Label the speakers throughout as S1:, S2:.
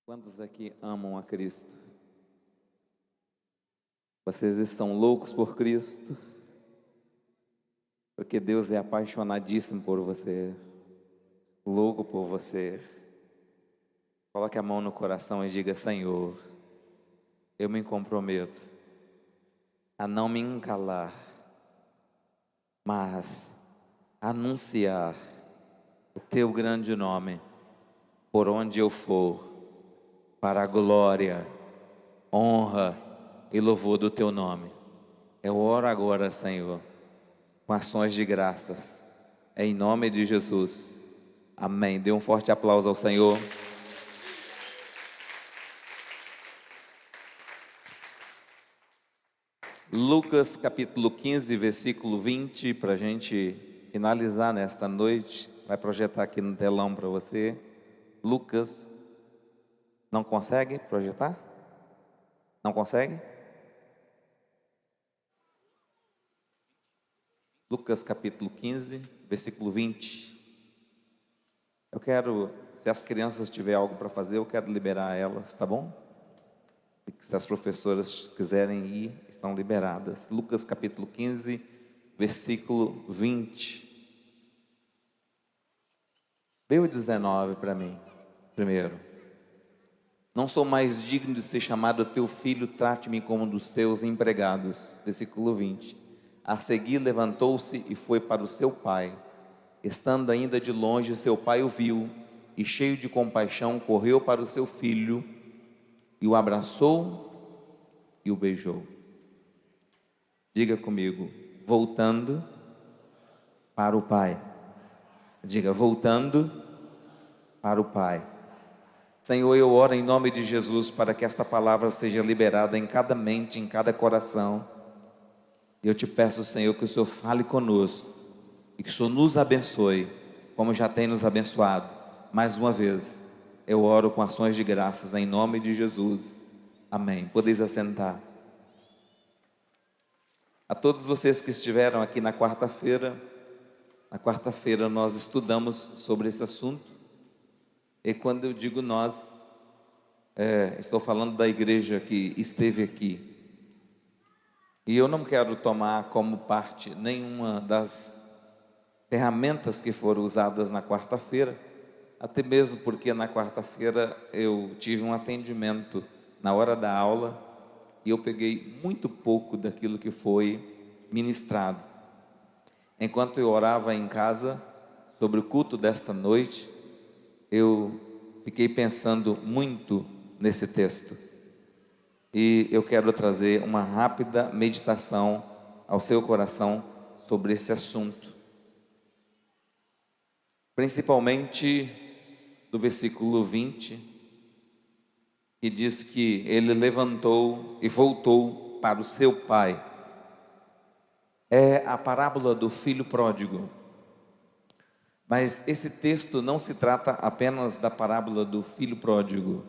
S1: Quantos aqui amam a Cristo? Vocês estão loucos por Cristo? Porque Deus é apaixonadíssimo por você, louco por você. Coloque a mão no coração e diga: Senhor, eu me comprometo a não me encalar, mas anunciar o teu grande nome por onde eu for, para a glória, honra e louvor do teu nome. Eu oro agora, Senhor, com ações de graças, em nome de Jesus. Amém. Dê um forte aplauso ao Senhor. Lucas capítulo 15, versículo 20, para a gente finalizar nesta noite. Vai projetar aqui no telão para você. Lucas, não consegue projetar? Não consegue? Lucas capítulo 15, versículo 20. Eu quero, se as crianças tiverem algo para fazer, eu quero liberar elas, tá bom? Se as professoras quiserem ir, estão liberadas. Lucas capítulo 15, versículo 20. Vê o 19 para mim, primeiro. Não sou mais digno de ser chamado teu filho, trate-me como um dos teus empregados. Versículo 20. A seguir levantou-se e foi para o seu pai. Estando ainda de longe, seu pai o viu e, cheio de compaixão, correu para o seu filho e o abraçou e o beijou. Diga comigo: voltando para o pai. Diga: voltando para o pai. Senhor, eu oro em nome de Jesus para que esta palavra seja liberada em cada mente, em cada coração. Eu te peço, Senhor, que o Senhor fale conosco e que o Senhor nos abençoe, como já tem nos abençoado. Mais uma vez, eu oro com ações de graças em nome de Jesus. Amém. Podeis assentar. A todos vocês que estiveram aqui na quarta-feira nós estudamos sobre esse assunto. E quando eu digo nós, estou falando da igreja que esteve aqui. E eu não quero tomar como parte nenhuma das ferramentas que foram usadas na quarta-feira, até mesmo porque na quarta-feira eu tive um atendimento na hora da aula e eu peguei muito pouco daquilo que foi ministrado. Enquanto eu orava em casa sobre o culto desta noite, eu fiquei pensando muito nesse texto. E eu quero trazer uma rápida meditação ao seu coração sobre esse assunto. Principalmente do versículo 20, que diz que ele levantou e voltou para o seu pai. É a parábola do filho pródigo. Mas esse texto não se trata apenas da parábola do filho pródigo.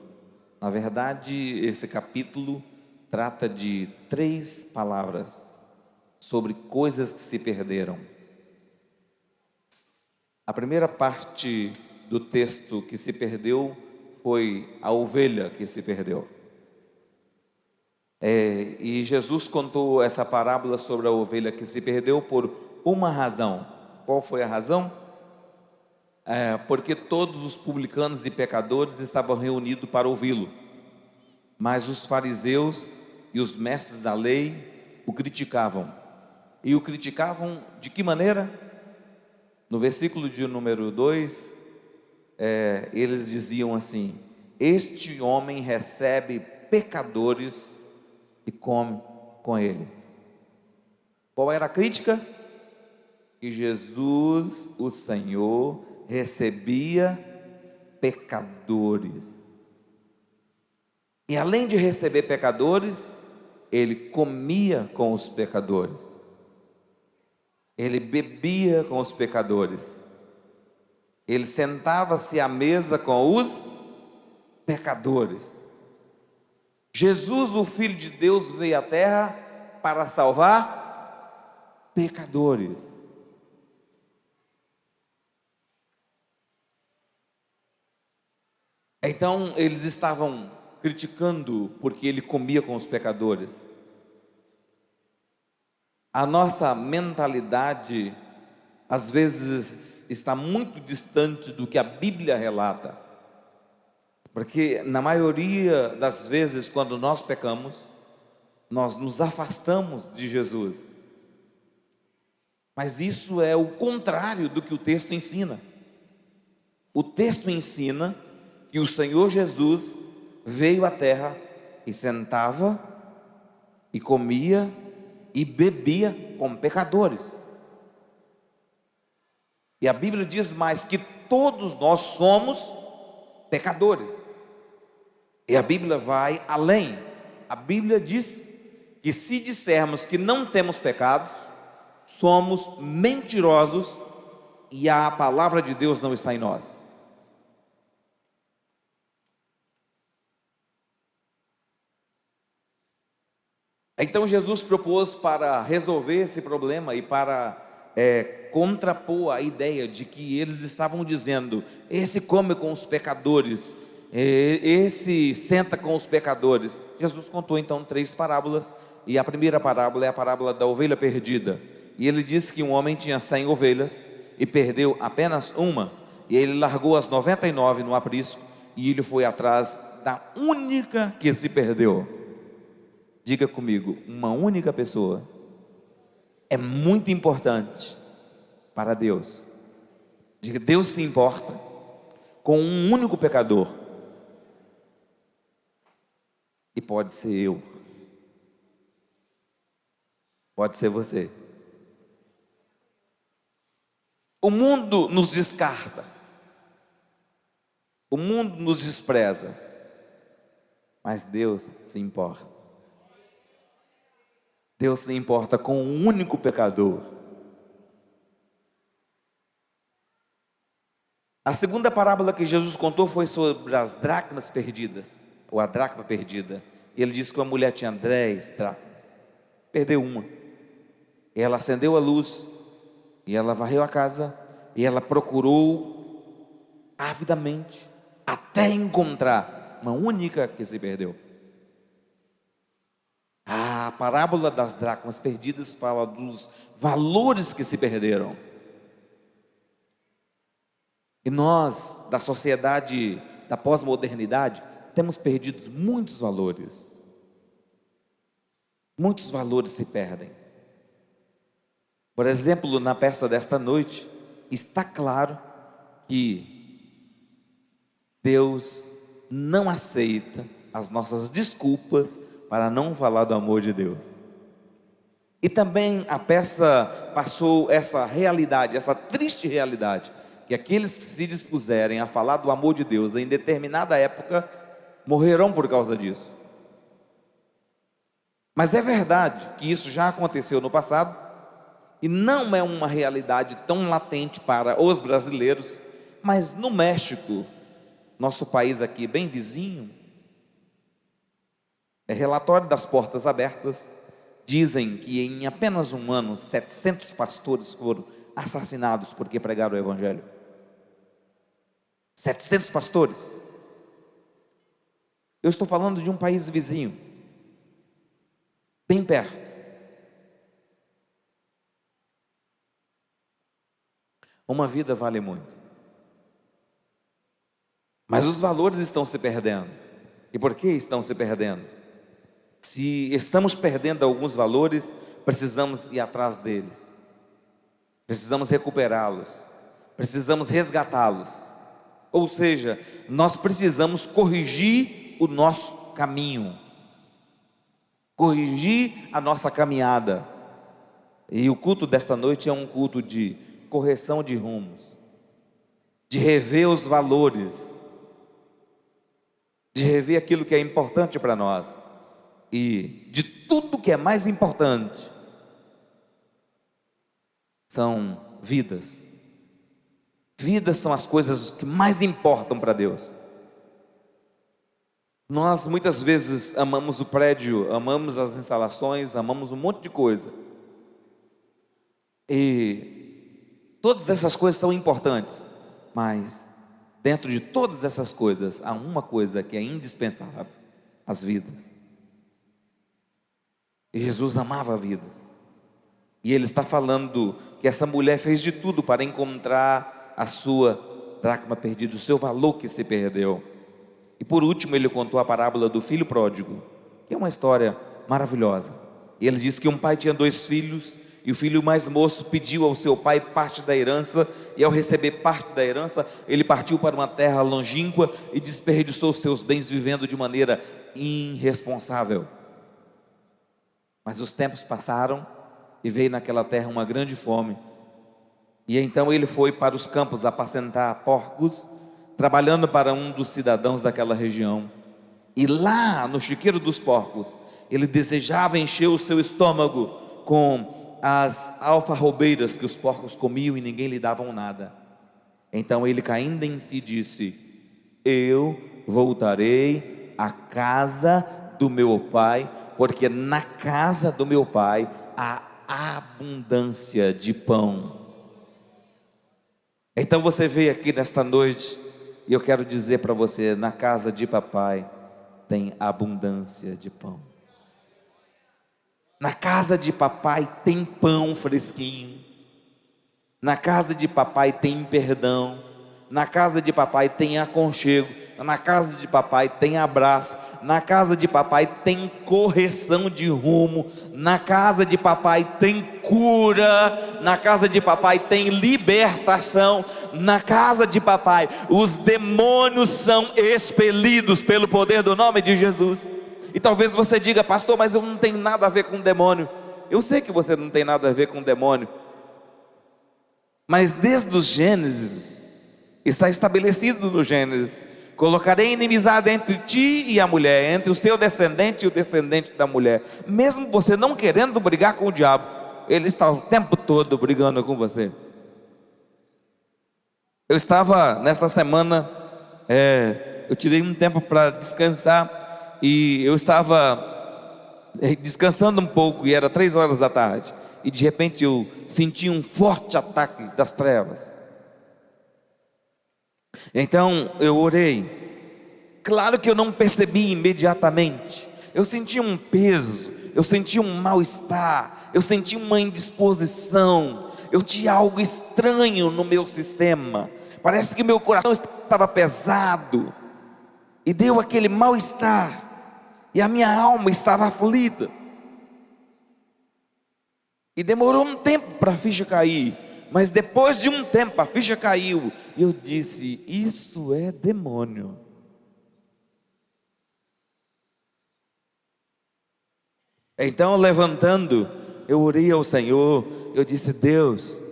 S1: Na verdade, esse capítulo trata de 3 palavras sobre coisas que se perderam. A primeira parte do texto que se perdeu foi a ovelha que se perdeu. E Jesus contou essa parábola sobre a ovelha que se perdeu por uma razão. Qual foi a razão? Porque todos os publicanos e pecadores estavam reunidos para ouvi-lo. Mas os fariseus e os mestres da lei o criticavam. E o criticavam de que maneira? No versículo de número 2, eles diziam assim: este homem recebe pecadores e come com eles. Qual era a crítica? Que Jesus, o Senhor, recebia pecadores. E além de receber pecadores, ele comia com os pecadores. Ele bebia com os pecadores. Ele sentava-se à mesa com os pecadores. Jesus, o Filho de Deus, veio à terra para salvar pecadores. É Então eles estavam criticando porque ele comia com os pecadores. A nossa mentalidade às vezes está muito distante do que a Bíblia relata, porque na maioria das vezes quando nós pecamos, nós nos afastamos de Jesus. Mas isso é o contrário do que o texto ensina. O texto ensina que o Senhor Jesus veio à terra e sentava e comia e bebia com pecadores. E a Bíblia diz mais que todos nós somos pecadores. E a Bíblia vai além. A Bíblia diz que se dissermos que não temos pecados, somos mentirosos e a palavra de Deus não está em nós. Então Jesus propôs para resolver esse problema e para contrapor a ideia de que eles estavam dizendo: esse come com os pecadores, esse senta com os pecadores. Jesus contou então 3 parábolas, e a primeira parábola é a parábola da ovelha perdida. E ele disse que um homem tinha 100 ovelhas e perdeu apenas uma, e ele largou as 99 no aprisco e ele foi atrás da única que se perdeu. Diga comigo, uma única pessoa é muito importante para Deus. Diga, Deus se importa com um único pecador. E pode ser eu. Pode ser você. O mundo nos descarta. O mundo nos despreza. Mas Deus se importa. Deus se importa com um único pecador. A segunda parábola que Jesus contou foi sobre as dracmas perdidas, ou a dracma perdida. E ele disse que uma mulher tinha 10 dracmas, perdeu uma. E ela acendeu a luz, e ela varreu a casa, e ela procurou avidamente, até encontrar uma única que se perdeu. A parábola das dracmas perdidas fala dos valores que se perderam. E nós, da sociedade da pós-modernidade, temos perdido muitos valores. Muitos valores se perdem. Por exemplo, na peça desta noite, está claro que Deus não aceita as nossas desculpas para não falar do amor de Deus. E também a peça passou essa realidade, essa triste realidade, que aqueles que se dispuserem a falar do amor de Deus em determinada época, morrerão por causa disso. Mas é verdade que isso já aconteceu no passado, e não é uma realidade tão latente para os brasileiros, mas no México, nosso país aqui bem vizinho, relatório das portas abertas, dizem que em apenas um ano 700 pastores foram assassinados porque pregaram o Evangelho. 700 pastores. Eu estou falando de um país vizinho, bem perto. Uma vida vale muito, mas os valores estão se perdendo. E por que estão se perdendo? Se estamos perdendo alguns valores, precisamos ir atrás deles, precisamos recuperá-los, precisamos resgatá-los. Ou seja, nós precisamos corrigir o nosso caminho, corrigir a nossa caminhada. E o culto desta noite é um culto de correção de rumos, de rever os valores, de rever aquilo que é importante para nós. E de tudo que é mais importante são vidas. Vidas são as coisas que mais importam para Deus. Nós muitas vezes amamos o prédio, amamos as instalações, amamos um monte de coisa. E todas essas coisas são importantes, mas dentro de todas essas coisas, há uma coisa que é indispensável: as vidas. E Jesus amava vidas. E Ele está falando que essa mulher fez de tudo para encontrar a sua dracma perdida, o seu valor que se perdeu. E por último, Ele contou a parábola do filho pródigo, que é uma história maravilhosa. E Ele diz que um pai tinha 2 filhos, e o filho mais moço pediu ao seu pai parte da herança, e ao receber parte da herança, ele partiu para uma terra longínqua e desperdiçou seus bens vivendo de maneira irresponsável. Mas os tempos passaram e veio naquela terra uma grande fome. E então ele foi para os campos apacentar porcos, trabalhando para um dos cidadãos daquela região. E lá no chiqueiro dos porcos, ele desejava encher o seu estômago com as alfarrobeiras que os porcos comiam e ninguém lhe davam nada. Então ele, caindo em si, disse: eu voltarei à casa do meu pai, porque na casa do meu pai há abundância de pão. Então você veio aqui nesta noite, e eu quero dizer para você: na casa de papai tem abundância de pão. Na casa de papai tem pão fresquinho. Na casa de papai tem perdão. Na casa de papai tem aconchego. Na casa de papai tem abraço. Na casa de papai tem correção de rumo. Na casa de papai tem cura. Na casa de papai tem libertação. Na casa de papai os demônios são expelidos pelo poder do nome de Jesus. E talvez você diga: pastor, mas eu não tenho nada a ver com demônio. Eu sei que você não tem nada a ver com demônio, mas desde os Gênesis, está estabelecido no Gênesis: colocarei inimizade entre ti e a mulher, entre o seu descendente e o descendente da mulher. Mesmo você não querendo brigar com o diabo, ele está o tempo todo brigando com você. Eu estava nesta semana, eu tirei um tempo para descansar, e eu estava descansando um pouco, e era 3 horas da tarde, e de repente eu senti um forte ataque das trevas. Então eu orei. Claro que eu não percebi imediatamente. Eu senti um peso, eu senti um mal-estar, eu senti uma indisposição, eu tinha algo estranho no meu sistema. Parece que meu coração estava pesado, e deu aquele mal-estar, e a minha alma estava aflita. E demorou um tempo para a ficha cair, mas depois de um tempo a ficha caiu, e eu disse: isso é demônio. Então, levantando, eu orei ao Senhor, eu disse: Deus,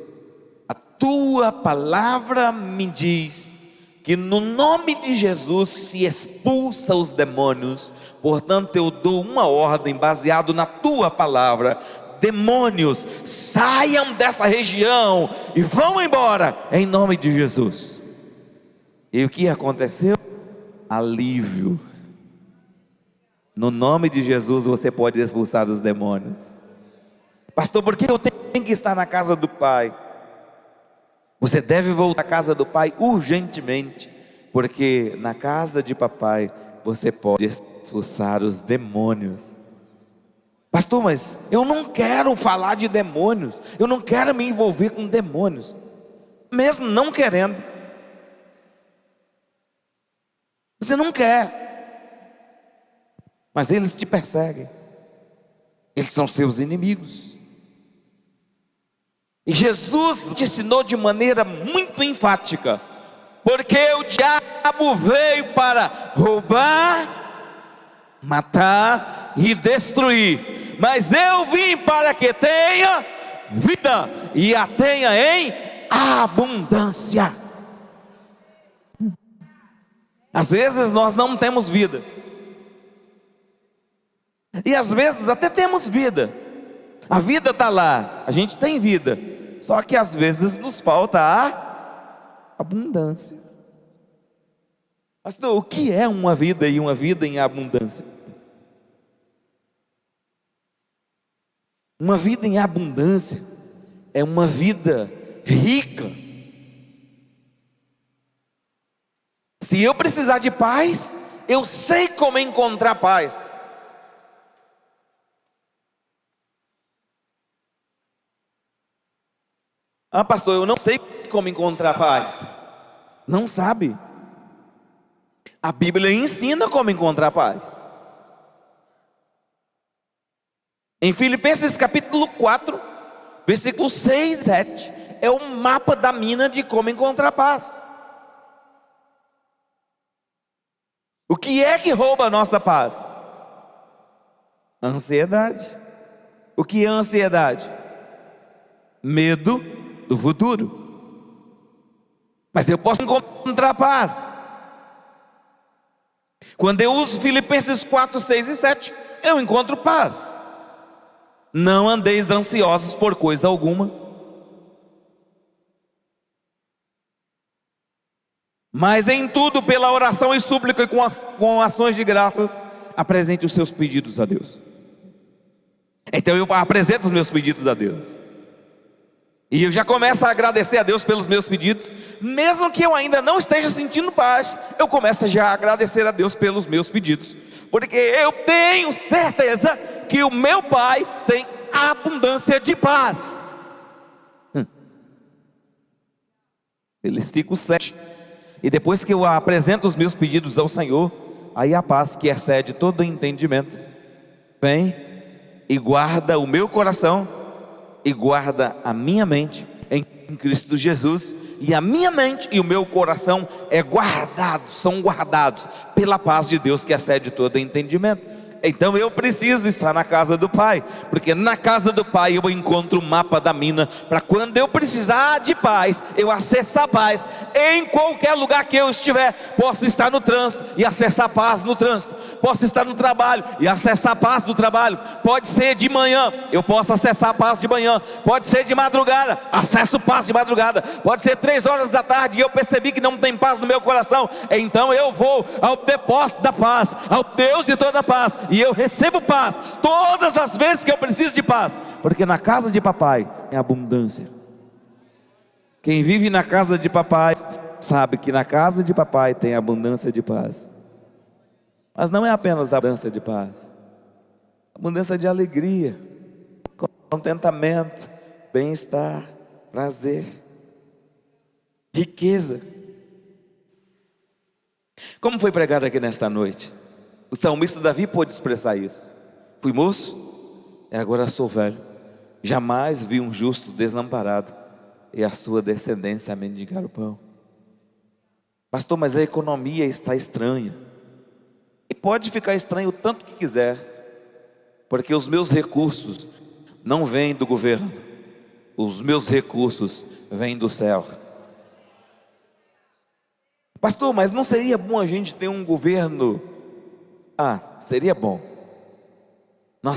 S1: a tua palavra me diz que no nome de Jesus se expulsa os demônios. Portanto eu dou uma ordem baseado na tua palavra: demônios, saiam dessa região e vão embora em nome de Jesus. E o que aconteceu? Alívio. No nome de Jesus você pode expulsar os demônios. Pastor, por que eu tenho que estar na casa do Pai? Você deve voltar à casa do Pai urgentemente, porque na casa de papai você pode expulsar os demônios. Pastor, mas eu não quero falar de demônios, eu não quero me envolver com demônios. Mesmo não querendo, você não quer, mas eles te perseguem, eles são seus inimigos. E Jesus te ensinou de maneira muito enfática: porque o diabo veio para roubar, matar e destruir, mas eu vim para que tenha vida e a tenha em abundância. Às vezes nós não temos vida, e às vezes até temos vida, a vida está lá, a gente tem vida, só que às vezes nos falta a abundância. Pastor, o que é uma vida e uma vida em abundância? Uma vida em abundância é uma vida rica. Se eu precisar de paz, eu sei como encontrar paz. Ah, pastor, eu não sei como encontrar paz. Não sabe. A Bíblia ensina como encontrar paz. Em Filipenses capítulo 4, versículos 6 e 7, é o mapa da mina de como encontrar paz. O que é que rouba a nossa paz? A ansiedade. O que é a ansiedade? Medo do futuro. Mas eu posso encontrar paz quando eu uso Filipenses 4, 6 e 7, eu encontro paz. Não andeis ansiosos por coisa alguma, mas em tudo, pela oração e súplica e com ações de graças, apresente os seus pedidos a Deus. Então eu apresento os meus pedidos a Deus, e eu já começo a agradecer a Deus pelos meus pedidos. Mesmo que eu ainda não esteja sentindo paz, eu começo já a agradecer a Deus pelos meus pedidos, porque eu tenho certeza que o meu Pai tem abundância de paz. Versículo 7. E depois que eu apresento os meus pedidos ao Senhor, aí a paz que excede todo entendimento vem e guarda o meu coração e guarda a minha mente em Cristo Jesus. E a minha mente e o meu coração são guardados pela paz de Deus que excede todo entendimento. Então eu preciso estar na casa do Pai, porque na casa do Pai eu encontro o mapa da mina, para quando eu precisar de paz, eu acessar paz em qualquer lugar que eu estiver. Posso estar no trânsito e acessar paz no trânsito, posso estar no trabalho e acessar paz no trabalho. Pode ser de manhã, eu posso acessar paz de manhã. Pode ser de madrugada, acesso paz de madrugada. Pode ser 3 horas da tarde e eu percebi que não tem paz no meu coração, então eu vou ao depósito da paz, ao Deus de toda paz, e eu recebo paz todas as vezes que eu preciso de paz, porque na casa de papai é abundância. Quem vive na casa de papai sabe que na casa de papai tem abundância de paz. Mas não é apenas abundância de paz, abundância de alegria, contentamento, bem-estar, prazer, riqueza. Como foi pregado aqui nesta noite, o salmista Davi pôde expressar isso. Fui moço e agora sou velho, jamais vi um justo desamparado e a sua descendência a mendigar o pão. Pastor, mas a economia está estranha. E pode ficar estranho o tanto que quiser, porque os meus recursos não vêm do governo, os meus recursos vêm do céu. Pastor, mas não seria bom a gente ter um governo? Seria bom.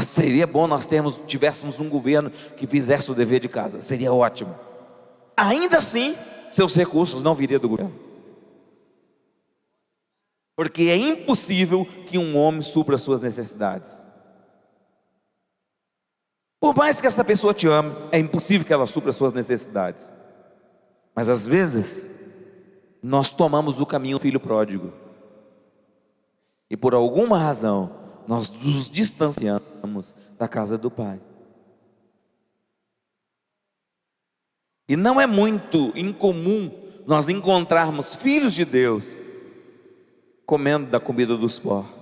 S1: Seria bom nós tivéssemos um governo que fizesse o dever de casa. Seria ótimo. Ainda assim, seus recursos não viriam do governo, porque é impossível que um homem supra as suas necessidades. Por mais que essa pessoa te ame, é impossível que ela supra as suas necessidades. Mas às vezes nós tomamos o caminho do filho pródigo, e por alguma razão nós nos distanciamos da casa do Pai. E não é muito incomum nós encontrarmos filhos de Deus comendo da comida dos porcos.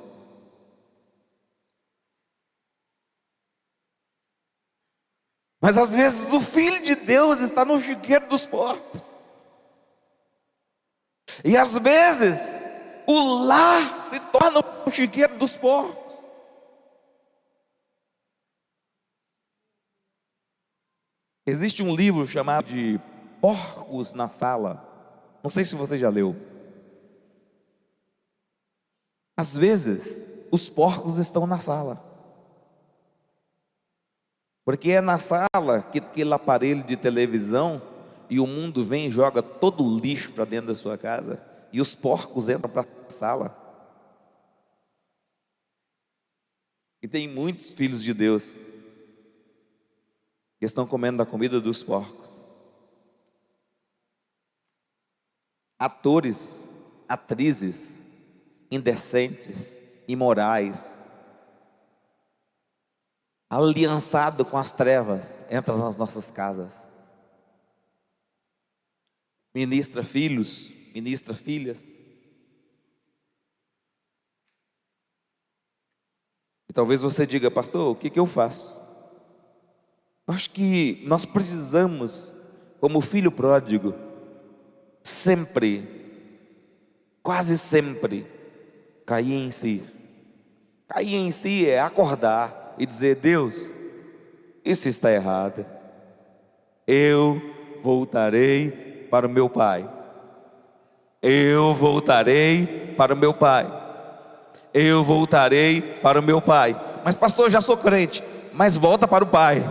S1: Mas às vezes o filho de Deus está no chiqueiro dos porcos. E às vezes o lar se torna o chiqueiro dos porcos. Existe um livro chamado de Porcos na Sala. Não sei se você já leu. Às vezes os porcos estão na sala, porque é na sala que aquele aparelho de televisão e o mundo vem e joga todo o lixo para dentro da sua casa, e os porcos entram para a sala. E tem muitos filhos de Deus que estão comendo da comida dos porcos. Atores atrizes, indecentes, imorais, aliançado com as trevas, entra nas nossas casas. Ministra filhos, ministra filhas. E talvez você diga: pastor, o que eu faço? Eu acho que nós precisamos, como filho pródigo, sempre, quase sempre, cair em si. Cair em si é acordar e dizer: Deus, isso está errado. Eu voltarei para o meu pai. Eu voltarei para o meu pai. Eu voltarei para o meu pai. Mas pastor, já sou crente. Mas volta para o pai.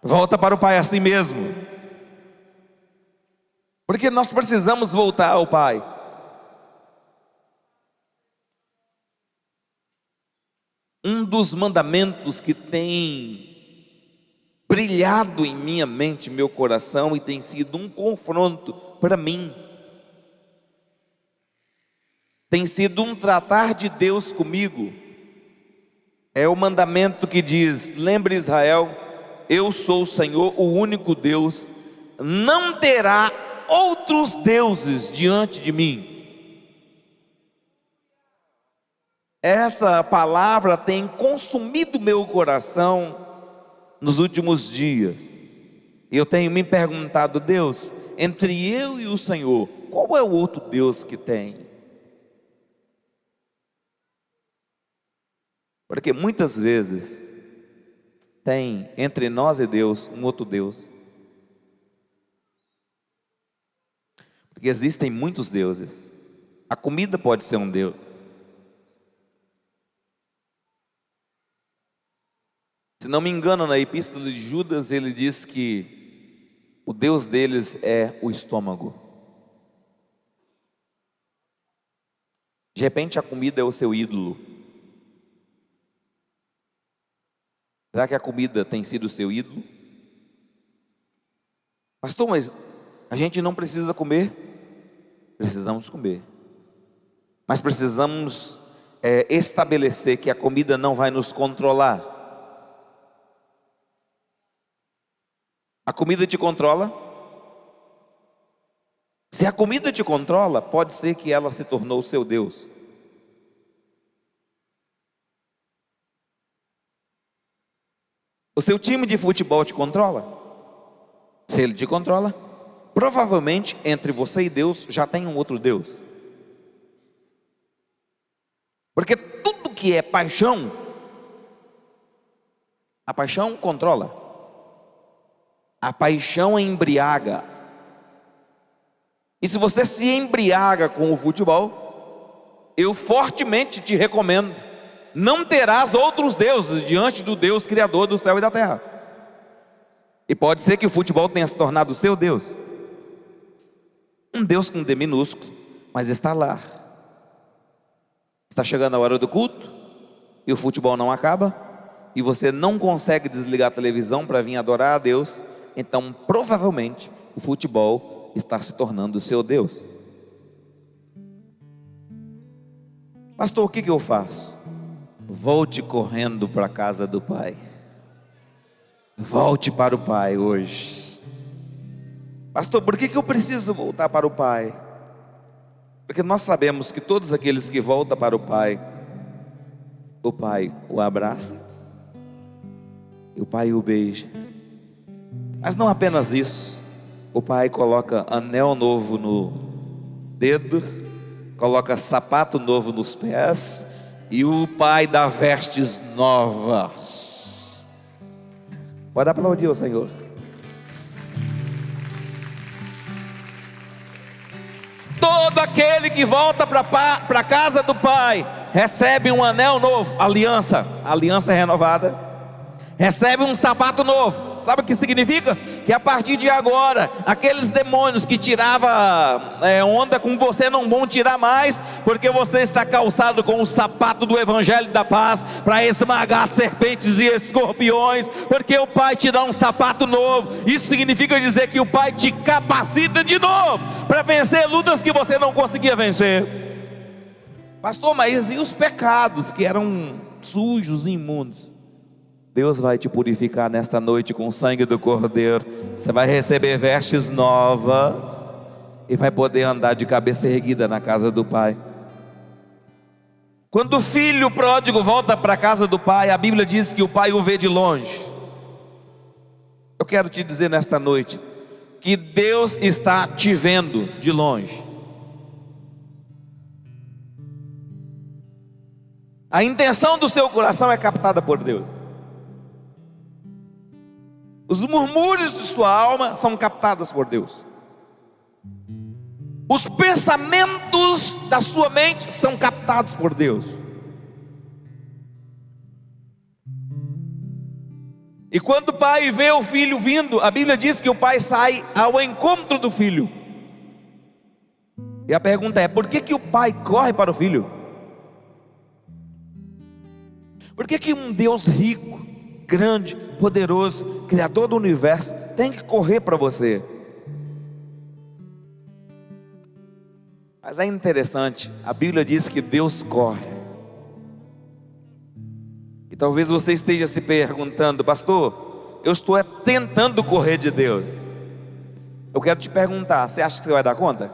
S1: Volta para o pai assim mesmo. Porque nós precisamos voltar ao pai. Um dos mandamentos que tem brilhado em minha mente, meu coração, e tem sido um confronto para mim, tem sido um tratar de Deus comigo, é o mandamento que diz: lembre Israel, eu sou o Senhor, o único Deus, não terá outros deuses diante de mim. Essa palavra tem consumido meu coração nos últimos dias. Eu tenho me perguntado: Deus, entre eu e o Senhor, qual é o outro Deus que tem? Porque muitas vezes tem entre nós e Deus um outro Deus. Porque existem muitos deuses. A comida pode ser um Deus. Se não me engano, na epístola de Judas, ele diz que o Deus deles é o estômago. De repente a comida é o seu ídolo. Será que a comida tem sido o seu ídolo? Pastor, mas a gente não precisa comer? Precisamos comer. Mas precisamos estabelecer que a comida não vai nos controlar. A comida te controla? Se a comida te controla, pode ser que ela se tornou o seu Deus. O seu time de futebol te controla? Se ele te controla, provavelmente entre você e Deus já tem um outro Deus. Porque tudo que é paixão, a paixão controla. A paixão embriaga. E se você se embriaga com o futebol, eu fortemente te recomendo: não terás outros deuses diante do Deus Criador do céu e da terra. E pode ser que o futebol tenha se tornado o seu Deus. Um Deus com D minúsculo, mas está lá. Está chegando a hora do culto e o futebol não acaba, e você não consegue desligar a televisão para vir adorar a Deus. Então provavelmente o futebol está se tornando o seu Deus. Pastor, o que eu faço? Volte correndo para a casa do Pai. Volte para o Pai hoje. Pastor, por que eu preciso voltar para o Pai? Porque nós sabemos que todos aqueles que voltam para o Pai o abraça e o Pai o beija. Mas não apenas isso, o Pai coloca anel novo no dedo, coloca sapato novo nos pés, e o Pai dá vestes novas. Pode aplaudir o Senhor. Todo aquele que volta para a casa do Pai recebe um anel novo, aliança é renovada. Recebe um sapato novo, Sabe o que significa? Que a partir de agora, aqueles demônios que tiravam onda com você não vão tirar mais, porque você está calçado com o sapato do Evangelho da Paz, para esmagar serpentes e escorpiões, porque o Pai te dá um sapato novo. Isso significa dizer que o Pai te capacita de novo, para vencer lutas que você não conseguia vencer. Pastor, mas e os pecados que eram sujos e imundos? Deus vai te purificar nesta noite com o sangue do Cordeiro. Você vai receber vestes novas e vai poder andar de cabeça erguida na casa do Pai. Quando o filho pródigo volta para a casa do pai, a Bíblia diz que o pai o vê de longe. Eu quero te dizer nesta noite que Deus está te vendo de longe. A intenção do seu coração é captada por Deus. Os murmúrios de sua alma são captados por Deus. Os pensamentos da sua mente são captados por Deus. E quando o pai vê o filho vindo, a Bíblia diz que o pai sai ao encontro do filho. E a pergunta é: por que o pai corre para o filho? Por que um Deus rico, grande, poderoso, criador do universo, tem que correr para você? Mas é interessante, a Bíblia diz que Deus corre. E talvez você esteja se perguntando: pastor, eu estou tentando correr de Deus. Eu quero te perguntar, você acha que você vai dar conta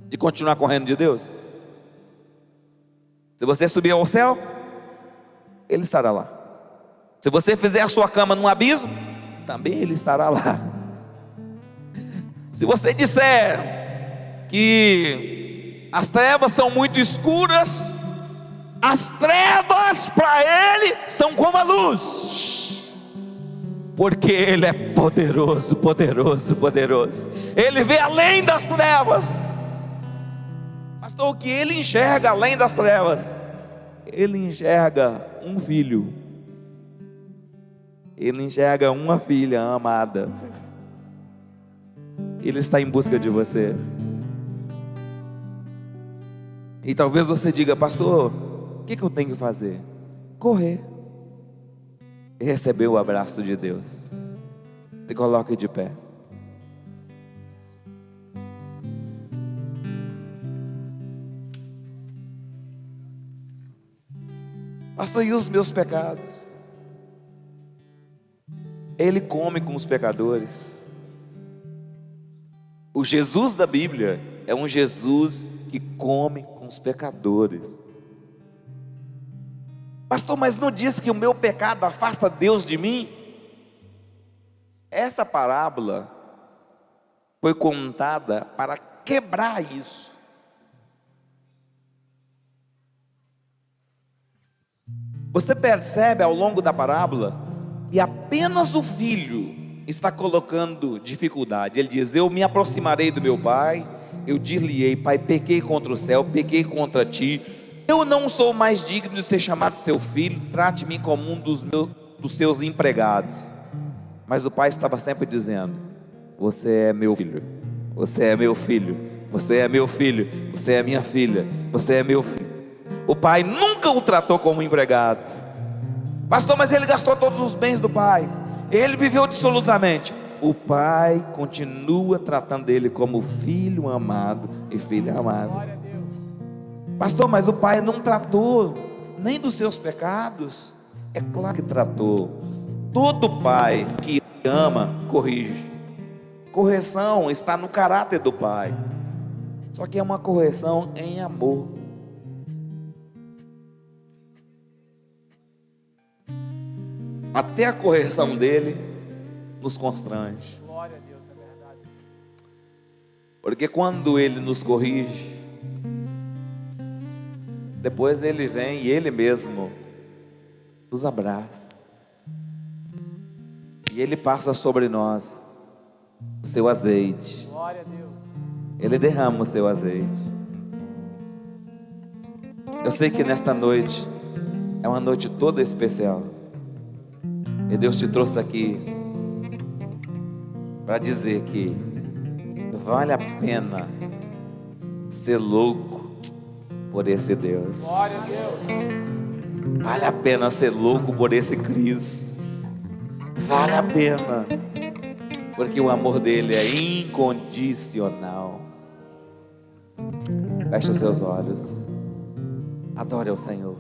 S1: de continuar correndo de Deus? Se você subir ao céu, Ele estará lá. Se você fizer a sua cama num abismo, também Ele estará lá. Se você disser que as trevas são muito escuras, as trevas para Ele são como a luz, porque Ele é poderoso, poderoso, poderoso. Ele vê além das trevas. Pastor, o que Ele enxerga além das trevas? Ele enxerga um filho, Ele enxerga uma filha amada. Ele está em busca de você. E talvez você diga: pastor, o que eu tenho que fazer? Correr e receber o abraço de Deus. Se coloque de pé. Pastor, e os meus pecados? Ele come com os pecadores. O Jesus da Bíblia é um Jesus que come com os pecadores. Pastor, mas não diz que o meu pecado afasta Deus de mim? Essa parábola foi contada para quebrar isso. Você percebe ao longo da parábola que apenas o filho está colocando dificuldade. Ele diz: eu me aproximarei do meu pai, eu dir-lhe-ei: pai, pequei contra o céu, pequei contra ti, eu não sou mais digno de ser chamado seu filho, trate-me como um dos seus empregados. Mas o pai estava sempre dizendo: você é meu filho, você é meu filho, você é meu filho, você é minha filha, você é meu filho. O pai nunca o tratou como empregado. Pastor, mas ele gastou todos os bens do pai, ele viveu dissolutamente. O pai continua tratando ele como filho amado e filha amada. Pastor, mas o pai não tratou nem dos seus pecados? É claro que tratou. Todo pai que ama, corrige. Correção está no caráter do pai, só que é uma correção em amor. Até a correção dele nos constrange.
S2: Glória a Deus, é verdade.
S1: Porque quando ele nos corrige, depois ele vem e ele mesmo nos abraça. E ele passa sobre nós o seu azeite.
S2: Glória a Deus.
S1: Ele derrama o seu azeite. Eu sei que nesta noite é uma noite toda especial. E Deus te trouxe aqui para dizer que vale a pena ser louco por esse Deus.
S2: Glória a Deus.
S1: Vale a pena ser louco por esse Cristo. Vale a pena, porque o amor dele é incondicional. Feche os seus olhos. Adore ao Senhor.